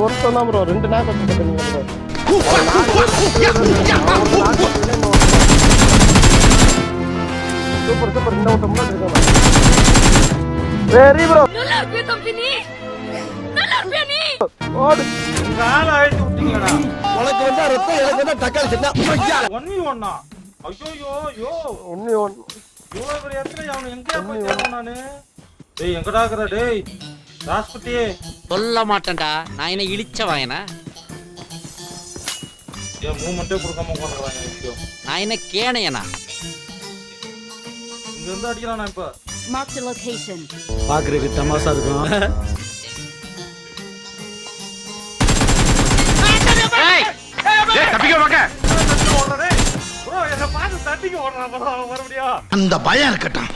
ஒருத்தன் தான் bro 2 knock வச்சிருக்கீங்க ப்ரோ. சூப்பர் சூப்பர் இந்த ஓட்ட முன்னாடி இருக்கோம். Very bro. நல்லா இருப்பியா தம்பி நீ? நல்லா இருப்பியா நீ? ஓடு. கால ஆயிட்டு விட்டீங்கடா. உனக்கு வந்தா ரத்தம் எனக்கு வந்தா தக்காளி சட்னா. 1v1 ஐயோ யோ 1v1 இவ்வளவு பெரிய இடத்துல அவன் எங்கயா போய் தேடுறேன் நானு. டேய் எங்கடா இருக்கற டேய் ராஸ்குட்டி? சொல்ல மாட்டேன்டா நான் என்ன இழிச்ச வாயனா? ஏன் மூவ்மெண்டே கொடுக்காம உட்கார்றாங்க ஐயோ. நான் என்ன கேணையனா? இங்க இருந்து அடிக்கலாம் நான் இப்ப. Mark the location. பாக்குறதுக்கு தமாஷா இருக்கும். டேய் தப்பிக்க வாங்க. ப்ரோ என்ன பாத்து தட்டிக்கு ஓடுறா ப்ரோ மறுபடியும். அந்த பயம் இருக்கட்டும்.